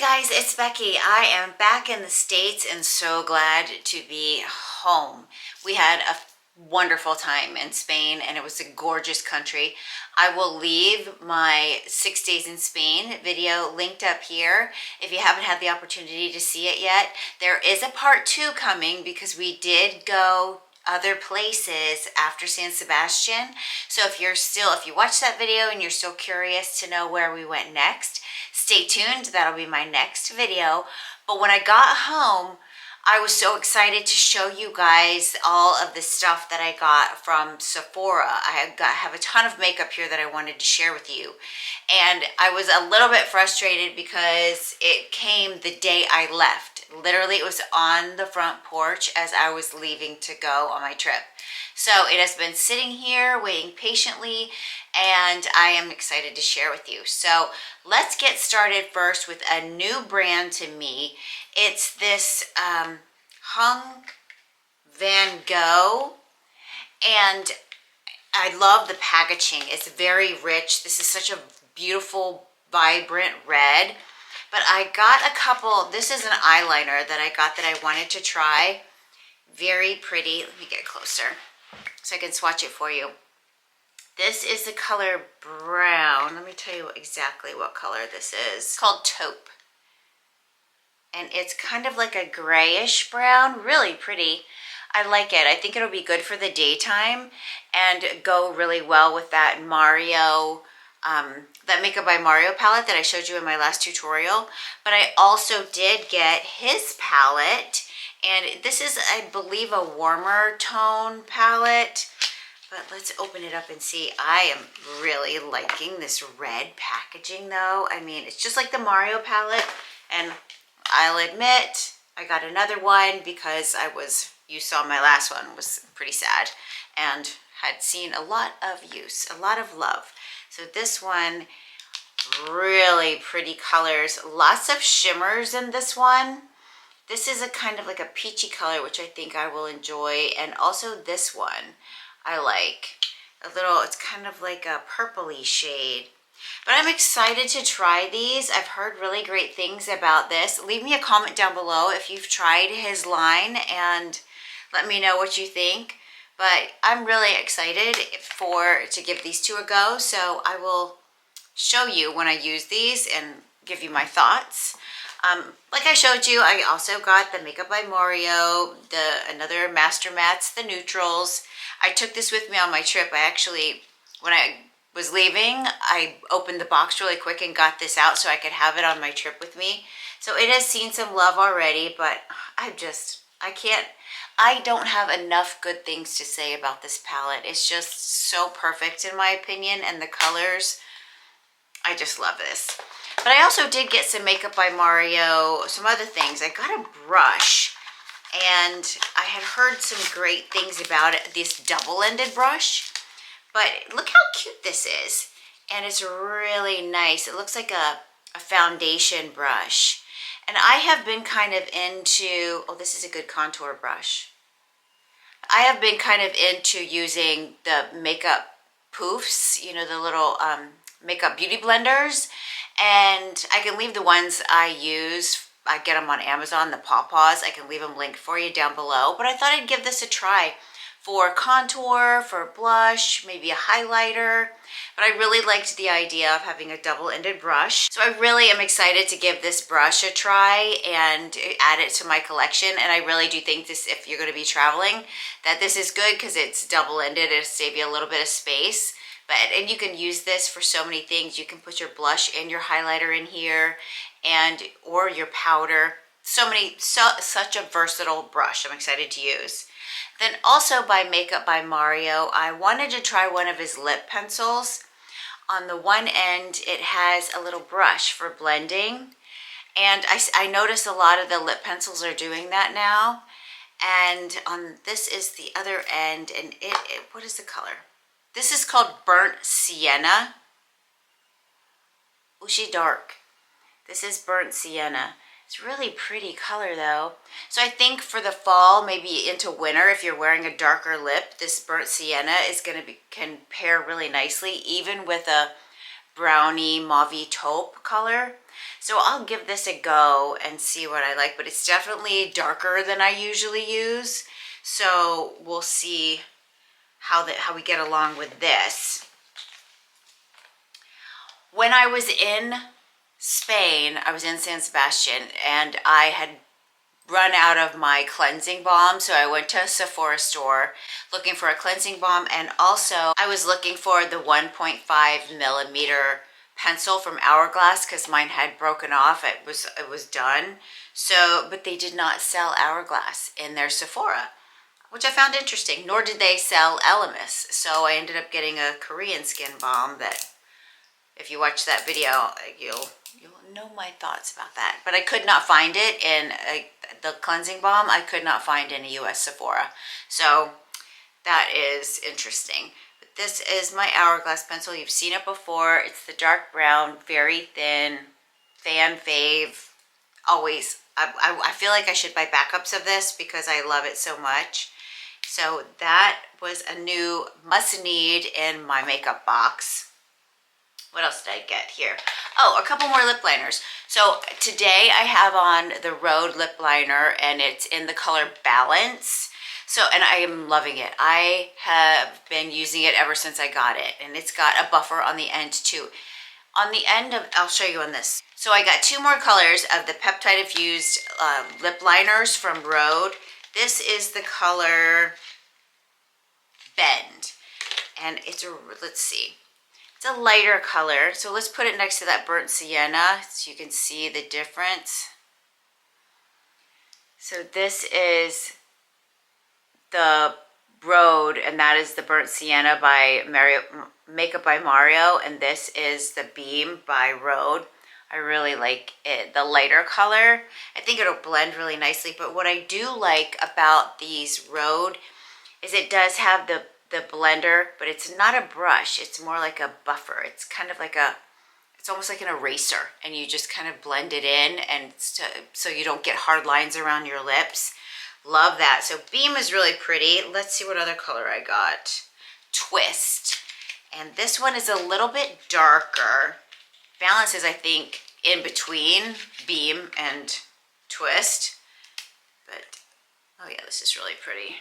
Guys, it's Becky. I am back in the States and so glad to be home. We had a wonderful time in Spain and it was a gorgeous country. I will leave my 6 days in Spain video linked up here if you haven't had the opportunity to see it yet. There is a part 2 coming because we did go other places after San Sebastian. So if you watch that video and you're still curious to know where we went next, stay tuned. That'll be my next video. But when I got home, I was so excited to show you guys all of the stuff that I got from Sephora. I have a ton of makeup here that I wanted to share with you. And I was a little bit frustrated because it came the day I left. Literally, it was on the front porch as I was leaving to go on my trip. So it has been sitting here waiting patiently, and I am excited to share with you. So let's get started first with a new brand to me. It's this Vanngo, and I love the packaging. It's very rich. This is such a beautiful, vibrant red. But I got a couple, this is an eyeliner that I got that I wanted to try. Very pretty. Let me get closer so I can swatch it for you. This is the color brown. Let me tell you exactly what color this is. It's called Taupe. And it's kind of like a grayish brown, really pretty. I like it. I think it'll be good for the daytime and go really well with that Mario, that Makeup by Mario palette that I showed you in my last tutorial. But I also did get his palette, and this is, I believe, a warmer tone palette. But let's open it up and see. I am really liking this red packaging though. I mean, it's just like the Mario palette, and I'll admit I got another one because you saw my last one was pretty sad and had seen a lot of use, a lot of love. So this one, really pretty colors, lots of shimmers in this one. This is a kind of like a peachy color, which I think I will enjoy. And also this one, I like a little, it's kind of like a purpley shade. But I'm excited to try these. I've heard really great things about this. Leave me a comment down below if you've tried his line and let me know what you think. But I'm really excited to give these two a go. So I will show you when I use these and give you my thoughts. Like I showed you, I also got the Makeup by Mario, another Master Mattes, the neutrals. I took this with me on my trip. I actually, when I was leaving, I opened the box really quick and got this out so I could have it on my trip with me. So it has seen some love already, but I don't have enough good things to say about this palette. It's just so perfect in my opinion, and the colors, I just love this. But I also did get some Makeup by Mario, some other things. I got a brush, and I had heard some great things about it, this double-ended brush. But look how cute this is. And it's really nice. It looks like a foundation brush. And I have been kind of into, oh, this is a good contour brush. I have been kind of into using the makeup poofs, you know, the little makeup beauty blenders. And I can leave the ones I use. I get them on Amazon, the PawPaws. I can leave them linked for you down below. But I thought I'd give this a try for contour, for blush, maybe a highlighter. But I really liked the idea of having a double-ended brush. So I really am excited to give this brush a try and add it to my collection. And I really do think this, if you're gonna be traveling, that this is good because it's double-ended. It'll save you a little bit of space. And you can use this for so many things. You can put your blush and your highlighter in here, or your powder. Such a versatile brush. I'm excited to use. Then also by Makeup by Mario, I wanted to try one of his lip pencils. On the one end, it has a little brush for blending. And I noticed a lot of the lip pencils are doing that now. And this is the other end, and what is the color? This is called Burnt Sienna. Bushy dark. This is Burnt Sienna. It's really pretty color though. So I think for the fall, maybe into winter, if you're wearing a darker lip, this Burnt Sienna can pair really nicely, even with a brownie mauve taupe color. So I'll give this a go and see what I like, but it's definitely darker than I usually use. So we'll see how we get along with this. When I was in Spain, I was in San Sebastian, and I had run out of my cleansing balm, so I went to a Sephora store looking for a cleansing balm, and also I was looking for the 1.5 millimeter pencil from Hourglass because mine had broken off. It was done. So, but they did not sell Hourglass in their Sephora, which I found interesting. Nor did they sell Elemis. So I ended up getting a Korean skin balm that, if you watch that video, you'll know my thoughts about that. But I could not find it in the cleansing balm. I could not find in a US Sephora. So that is interesting. But this is my Hourglass pencil. You've seen it before. It's the dark brown, very thin, fan fave. Always. I feel like I should buy backups of this because I love it so much. So that was a new must-need in my makeup box. What else did I get here? Oh, a couple more lip liners. So today I have on the Rhode lip liner, and it's in the color Balance. So, and I am loving it. I have been using it ever since I got it, and it's got a buffer on the end too. On the end of, I'll show you on this. So I got two more colors of the peptide infused lip liners from Rhode. This is the color Bend, and it's a, let's see. It's a lighter color, so let's put it next to that burnt sienna so you can see the difference. So this is the Rhode, and that is the burnt sienna by Makeup by Mario, and this is the Beam by Rhode. I really like it, the lighter color. I think it'll blend really nicely, but what I do like about these Rhode is it does have the blender, but it's not a brush. It's more like a buffer. It's kind of like it's almost like an eraser, and you just kind of blend it in, and so you don't get hard lines around your lips. Love that. So Beam is really pretty. Let's see what other color I got. Twist. And this one is a little bit darker. Balance is, I think, in between Beam and Twist. But, oh yeah, this is really pretty.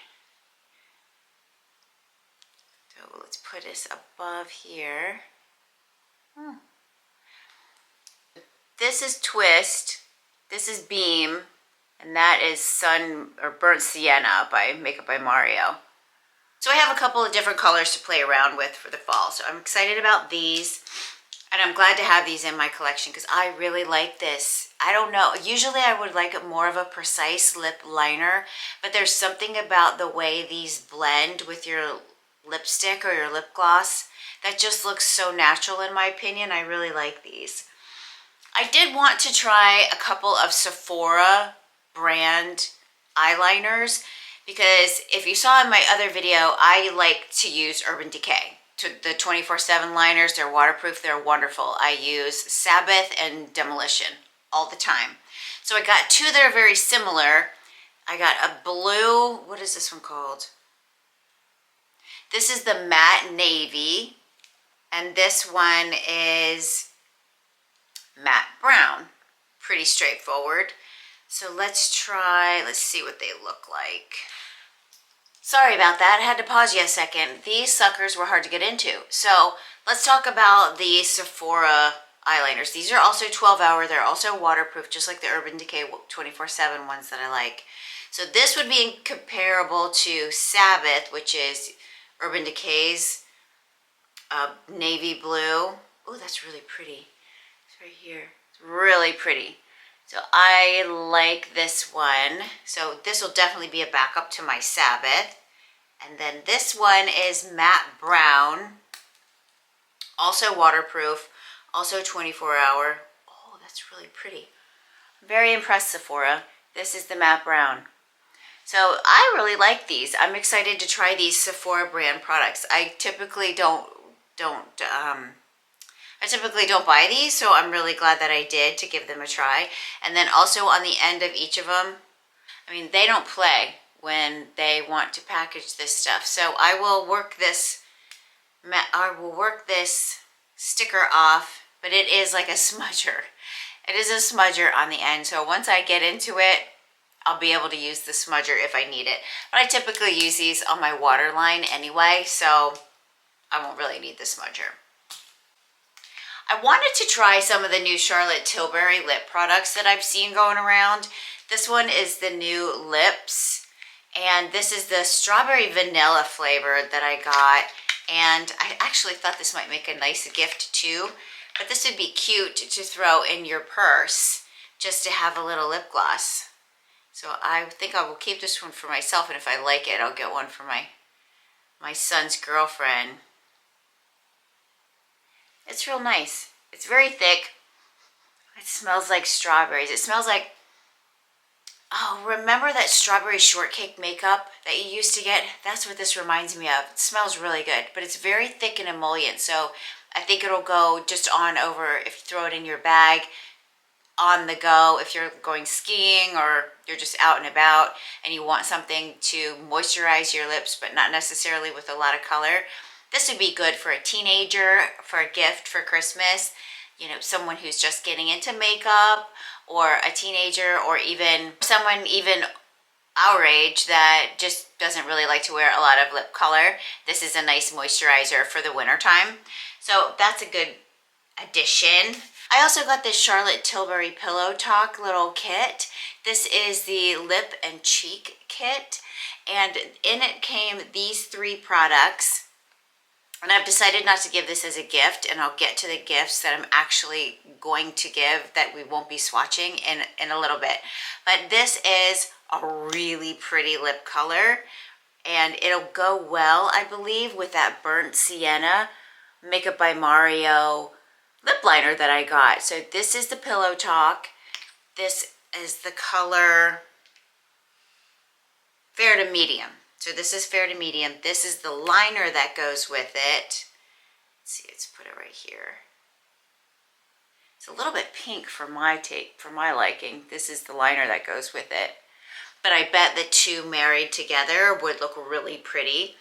So let's put this above here. This is Twist. This is Beam. And that is Sun or Burnt Sienna by Makeup by Mario. So I have a couple of different colors to play around with for the fall. So I'm excited about these. And I'm glad to have these in my collection because I really like this. I don't know. Usually I would like more of a precise lip liner. But there's something about the way these blend with your lipstick or your lip gloss that just looks so natural in my opinion. I really like these. I did want to try a couple of Sephora brand eyeliners because if you saw in my other video, I like to use Urban Decay. The 24/7 liners, they're waterproof, they're wonderful. I use Sabbath and Demolition all the time. So I got two that are very similar. I got a blue, what is this one called? This is the Matte Navy, and this one is Matte Brown. Pretty straightforward. So let's see what they look like. Sorry about that, I had to pause you a second. These suckers were hard to get into. So let's talk about the Sephora eyeliners. These are also 12-hour, they're also waterproof, just like the Urban Decay 24/7 ones that I like. So this would be comparable to Sabbath, which is Urban Decay's navy blue. Oh, that's really pretty. It's right here. It's really pretty. So I like this one. So this will definitely be a backup to my Sabbath. And then this one is Matte Brown. Also waterproof. Also 24-hour. Oh, that's really pretty. I'm very impressed, Sephora. This is the Matte Brown. So I really like these. I'm excited to try these Sephora brand products. I typically don't buy these, so I'm really glad that I did to give them a try. And then also on the end of each of them, I mean, they don't play when they want to package this stuff. So I will work this sticker off, but it is like a smudger. It is a smudger on the end, so once I get into it, I'll be able to use the smudger if I need it. But I typically use these on my waterline anyway, so I won't really need the smudger. I wanted to try some of the new Charlotte Tilbury lip products that I've seen going around. This one is the new lips, and this is the strawberry vanilla flavor that I got. And I actually thought this might make a nice gift too, but this would be cute to throw in your purse just to have a little lip gloss. So I think I will keep this one for myself, and if I like it, I'll get one for my son's girlfriend. It's real nice. It's very thick. It smells like strawberries. It smells like, oh, remember that strawberry shortcake makeup that you used to get? That's what this reminds me of. It smells really good, but it's very thick and emollient. So I think it'll go just on over if you throw it in your bag, on the go, if you're going skiing or you're just out and about and you want something to moisturize your lips, but not necessarily with a lot of color. This would be good for a teenager, for a gift for Christmas, you know, someone who's just getting into makeup, or a teenager, or even someone even our age that just doesn't really like to wear a lot of lip color. This is a nice moisturizer for the winter time. So that's a good addition. I also got this Charlotte Tilbury Pillow Talk little kit. This is the lip and cheek kit, and in it came these 3 products. And I've decided not to give this as a gift, and I'll get to the gifts that I'm actually going to give that we won't be swatching in a little bit. But this is a really pretty lip color, and it'll go well, I believe, with that burnt sienna Makeup by Mario lip liner that I got. So this is the Pillow Talk. This is the color fair to medium. So this is fair to medium. This is the liner that goes with it. Let's see, let's put it right here. It's a little bit pink for my liking. This is the liner that goes with it. But I bet the 2 married together would look really pretty.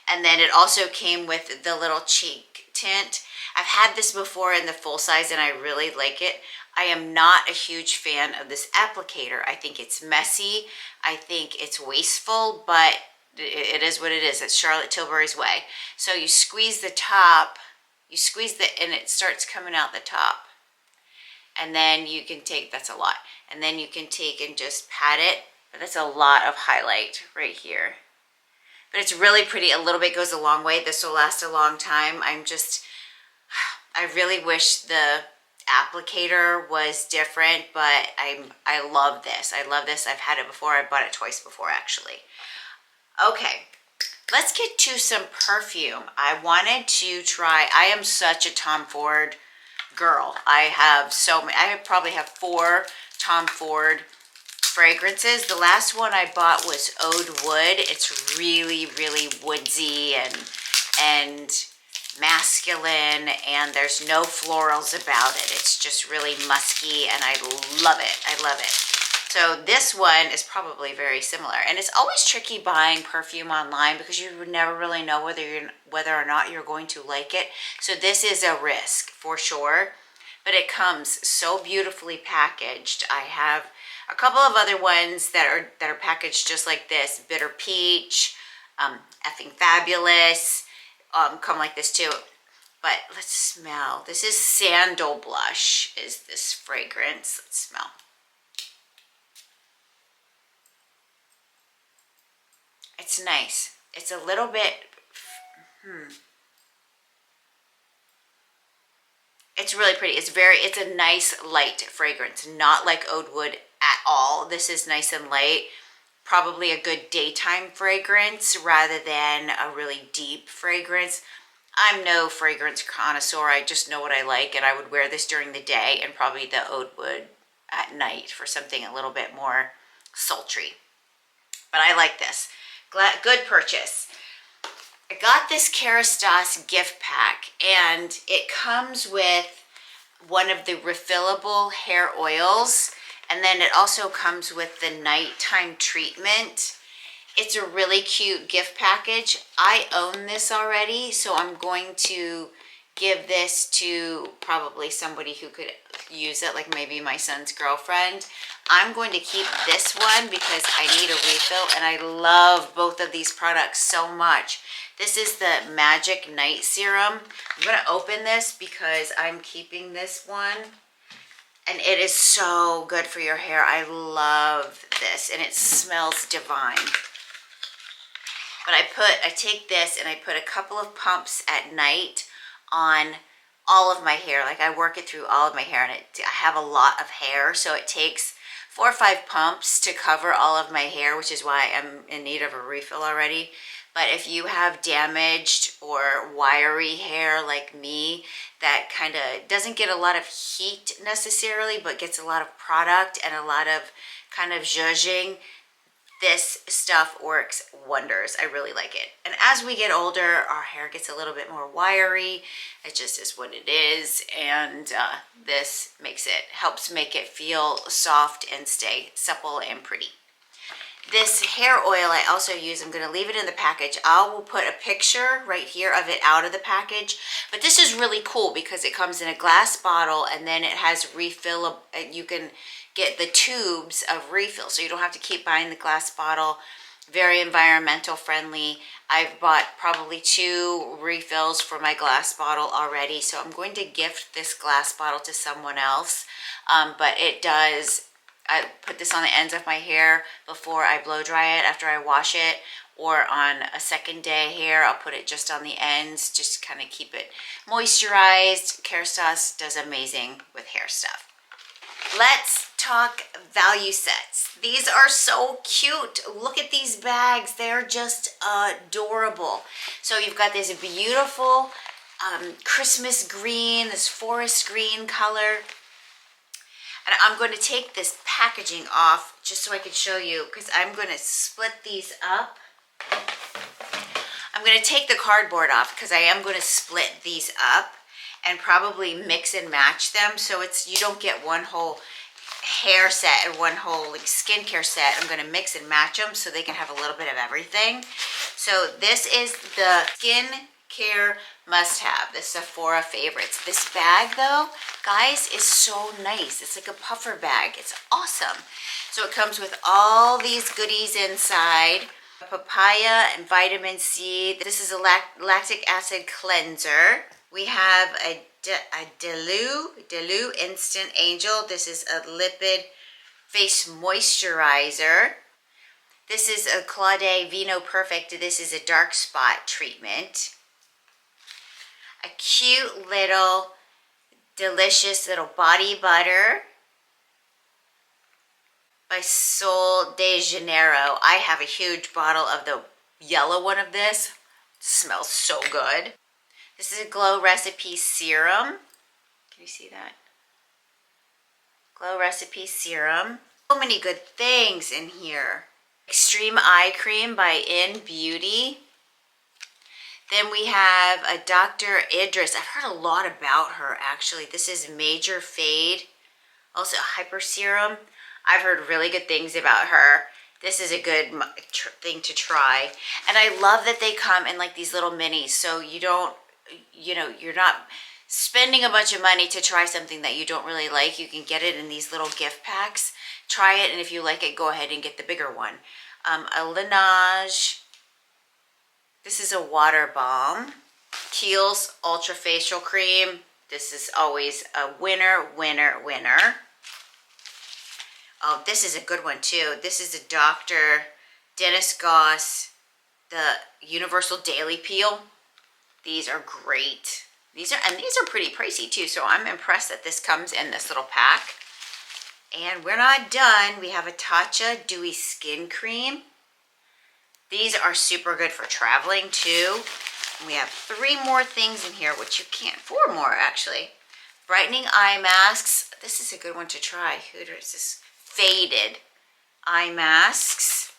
And then it also came with the little cheek tint. I've had this before in the full size and I really like it. I am not a huge fan of this applicator. I think it's messy. I think it's wasteful, but it is what it is. It's Charlotte Tilbury's way. So you squeeze the top, and it starts coming out the top. And then you can take, that's a lot. And then you can take and just pat it. But that's a lot of highlight right here. But it's really pretty. A little bit goes a long way. This will last a long time. I really wish the applicator was different, but I love this. I love this. I've had it before. I bought it twice before, actually. Okay, let's get to some perfume. I wanted to try, I am such a Tom Ford girl. I have so many, I probably have 4 Tom Ford fragrances. The last one I bought was Oud Wood. It's really, really woodsy and masculine, and there's no florals about it. It's just really musky, and I love it. I love it. So this one is probably very similar, and it's always tricky buying perfume online because you would never really know whether or not you're going to like it. So this is a risk for sure, but it comes so beautifully packaged. I have a couple of other ones that are packaged just like this. Bitter Peach, Effing Fabulous, come like this too. But let's smell. This is Sandal Blush is this fragrance. Let's smell. It's nice. It's a little bit, It's really pretty. It's a nice light fragrance, not like Oud Wood at all. This is nice and light. Probably a good daytime fragrance rather than a really deep fragrance. I'm no fragrance connoisseur. I just know what I like, and I would wear this during the day and probably the Oud Wood at night for something a little bit more sultry. But I like this. Good purchase. I got this Kerastase gift pack, and it comes with one of the refillable hair oils, and then it also comes with the nighttime treatment. It's a really cute gift package. I own this already, so I'm going to give this to probably somebody who could use it, like maybe my son's girlfriend. I'm going to keep this one because I need a refill, and I love both of these products so much. This is the Magic Night Serum. I'm going to open this because I'm keeping this one, and it is so good for your hair. I love this, and it smells divine. But I take this and I put a couple of pumps at night on all of my hair. Like, I work it through all of my hair, and I have a lot of hair, so it takes 4 or 5 pumps to cover all of my hair, which is why I'm in need of a refill already. But if you have damaged or wiry hair like me that kind of doesn't get a lot of heat necessarily, but gets a lot of product and a lot of kind of zhuzhing, this stuff works wonders. I really like it. And as we get older, our hair gets a little bit more wiry. It just is what it is. And this helps make it feel soft and stay supple and pretty. This hair oil I also use, I'm going to leave it in the package. I will put a picture right here of it out of the package. But this is really cool because it comes in a glass bottle, and then it has refill. You can get the tubes of refill, so you don't have to keep buying the glass bottle. Very environmental friendly. I've bought probably 2 refills for my glass bottle already, so I'm going to gift this glass bottle to someone else. But it does, I put this on the ends of my hair before I blow dry it after I wash it, or on a second day hair, I'll put it just on the ends, just kind of keep it moisturized. Kerastase does amazing with hair stuff. Let's talk value sets. These are so cute. Look at these bags. They're just adorable. So you've got this beautiful Christmas green, this forest green color. And I'm going to take this packaging off just so I can show you, because I'm going to split these up. I'm going to take the cardboard off because I am going to split these up and probably mix and match them, so you don't get one whole hair set and one whole like skincare set. I'm going to mix and match them so they can have a little bit of everything. So this is the skincare must-have, the Sephora favorites. This bag though, guys, is so nice. It's like a puffer bag. It's awesome. So it comes with all these goodies inside. Papaya and vitamin C. This is a lactic acid cleanser. We have a Delu Instant Angel. This is a lipid face moisturizer. This is a Claude Vino Perfect. This is a dark spot treatment. A cute little, delicious little body butter by Sol de Janeiro. I have a huge bottle of the yellow one of this. It smells so good. This is a Glow Recipe Serum. Can you see that? Glow Recipe Serum. So many good things in here. Extreme Eye Cream by Beauty. Then we have a Dr. Idris. I've heard a lot about her, actually. This is Major Fade. Also a Hyper Serum. I've heard really good things about her. This is a good thing to try. And I love that they come in like these little minis, so you're not spending a bunch of money to try something that you don't really like. You can get it in these little gift packs. Try it, and if you like it, go ahead and get the bigger one. A Laneige. This is a water balm. Kiehl's Ultra Facial Cream. This is always a winner, winner, winner. Oh, this is a good one too. This is a Dr. Dennis Goss, the Universal Daily Peel. These are great. These are pretty pricey too, so I'm impressed that this comes in this little pack. And we're not done. We have a Tatcha Dewy Skin Cream. These are super good for traveling too. And we have 3 more things in here, which you can't, 4 more actually. Brightening eye masks. This is a good one to try. Who is this? Faded eye masks.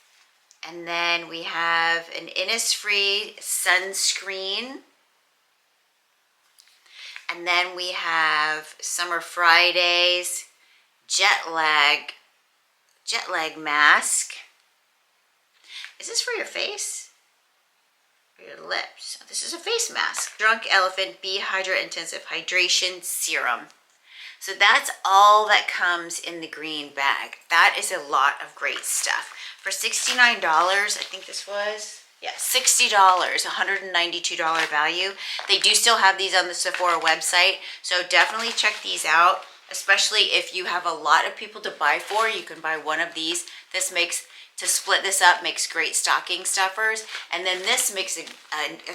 And then we have an Innisfree sunscreen. And then we have Summer Fridays jet lag mask. Is this for your face? for your lips. This is a face mask. Drunk Elephant Bee Hydra Intensive Hydration Serum. So that's all that comes in the green bag. That is a lot of great stuff. For $69, I think this was, yeah, $60, $192 value. They do still have these on the Sephora website, so definitely check these out, especially if you have a lot of people to buy for. You can buy one of these. This makes, to split this up, makes great stocking stuffers. And then this makes a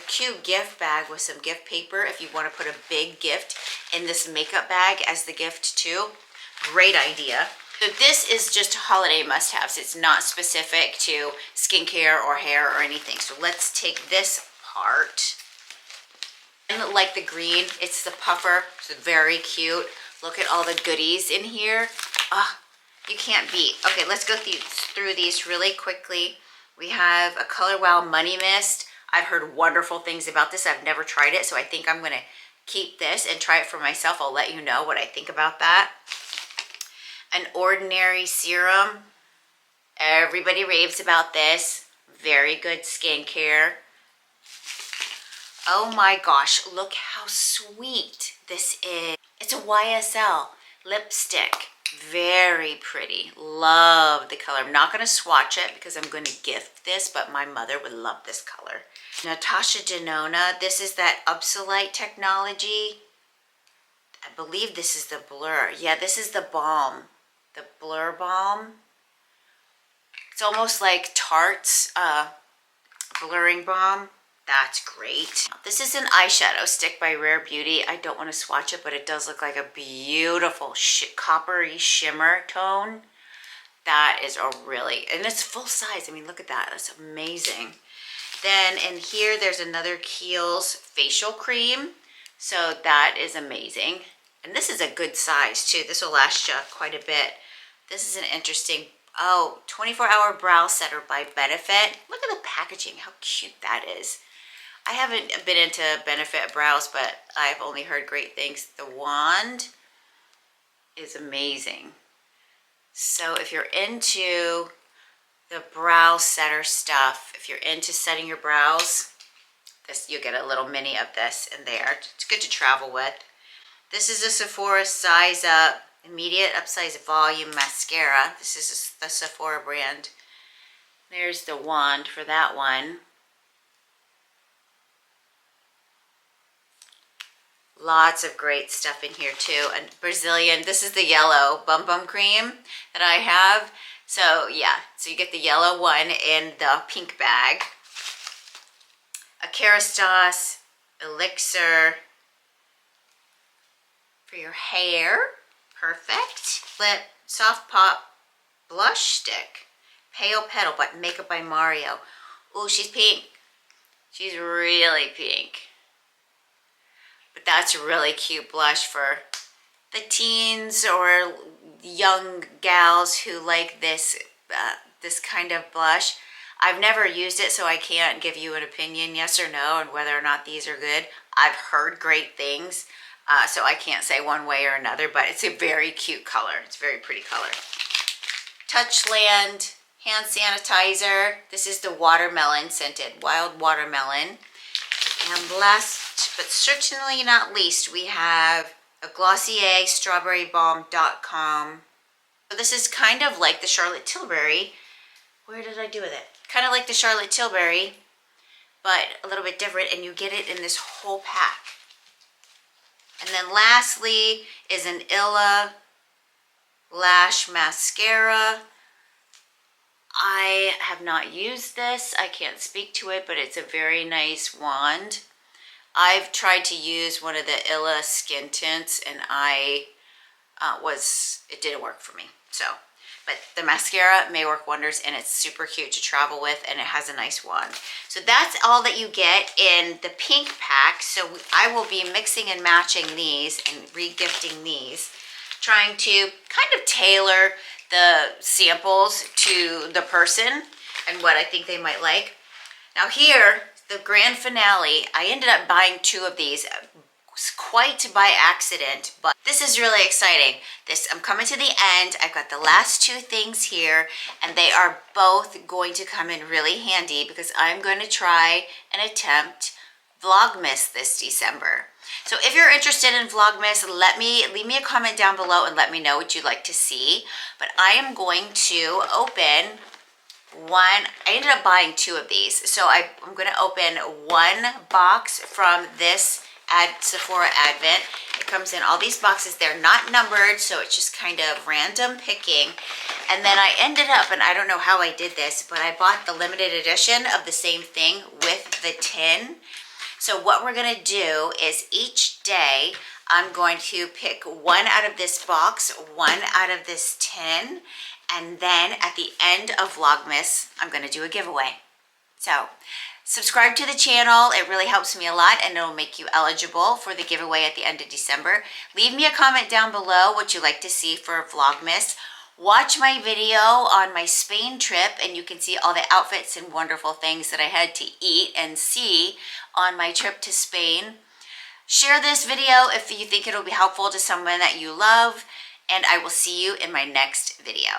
cute gift bag with some gift paper if you want to put a big gift in this makeup bag as the gift too. Great idea. So this is just holiday must-haves. It's not specific to skincare or hair or anything. So let's take this apart. And like the green, it's the puffer. It's very cute. Look at all the goodies in here. Ah, you can't beat. Okay, let's go through these really quickly. We have a Color Wow Money Mist. I've heard wonderful things about this. I've never tried it, so I think I'm gonna keep this and try it for myself. I'll let you know what I think about that. An Ordinary Serum. Everybody raves about this. Very good skincare. Oh my gosh, look how sweet this is. It's a YSL lipstick. Very pretty. Love the color. I'm not going to swatch it because I'm going to gift this, but my mother would love this color. Natasha Denona. This is that Upsolite technology. I believe this is the blur. Yeah, this is the balm. The Blur Balm. It's almost like Tarte's blurring balm. That's great. This is an eyeshadow stick by Rare Beauty. I don't want to swatch it, but it does look like a beautiful coppery shimmer tone. That is a really, and it's full size. I mean, look at that. That's amazing. Then in here, there's another Kiehl's facial cream. So that is amazing. And this is a good size too. This will last you quite a bit. This is an interesting, 24-hour brow setter by Benefit. Look at the packaging, how cute that is. I haven't been into Benefit brows, but I've only heard great things. The wand is amazing. So if you're into the brow setter stuff, if you're into setting your brows, this, you get a little mini of this in there. It's good to travel with. This is a Sephora Size Up Immediate Upsize Volume Mascara. This is the Sephora brand. There's the wand for that one. Lots of great stuff in here too. And Brazilian, this is the yellow Bum Bum Cream that I have. So yeah, so you get the yellow one in the pink bag. A Kerastase Elixir for your hair. Perfect. Lip Soft Pop Blush Stick. Pale Petal by Makeup by Mario. Oh, she's pink. She's really pink. But that's a really cute blush for the teens or young gals who like this this kind of blush. I've never used it, so I can't give you an opinion, yes or no, on whether or not these are good. I've heard great things, so I can't say one way or another, but it's a very cute color. It's a very pretty color. Touchland hand sanitizer. This is the watermelon scented, wild watermelon. And last but certainly not least, we have a Glossier StrawberryBalm.com. So this is kind of like the Charlotte Tilbury. Where did I do with it? Kind of like the Charlotte Tilbury, but a little bit different, and you get it in this whole pack. And then lastly is an Illa Lash Mascara. I have not used this. I can't speak to it, but it's a very nice wand. I've tried to use one of the Illa skin tints, and it didn't work for me. So, but the mascara may work wonders, and it's super cute to travel with, and it has a nice wand. So that's all that you get in the pink pack. So I will be mixing and matching these and re-gifting these, trying to kind of tailor the samples to the person and what I think they might like. Now here, the grand finale, I ended up buying 2 of these. quite by accident, but this is really exciting. I'm coming to the end. I've got the last two things here, and they are both going to come in really handy because I'm going to try and attempt Vlogmas this December. So if you're interested in Vlogmas, leave me a comment down below and let me know what you'd like to see. But I am going to open one. I ended up buying two of these. So I'm going to open one box from this Sephora Advent. It comes in all these boxes. They're not numbered, so it's just kind of random picking. And then I ended up, and I don't know how I did this, but I bought the limited edition of the same thing with the tin. So what we're gonna do is each day, I'm going to pick one out of this box, one out of this tin, and then at the end of Vlogmas, I'm gonna do a giveaway. So subscribe to the channel. It really helps me a lot, and it'll make you eligible for the giveaway at the end of December. Leave me a comment down below what you'd like to see for Vlogmas. Watch my video on my Spain trip, and you can see all the outfits and wonderful things that I had to eat and see on my trip to Spain. Share this video if you think it'll be helpful to someone that you love, and I will see you in my next video.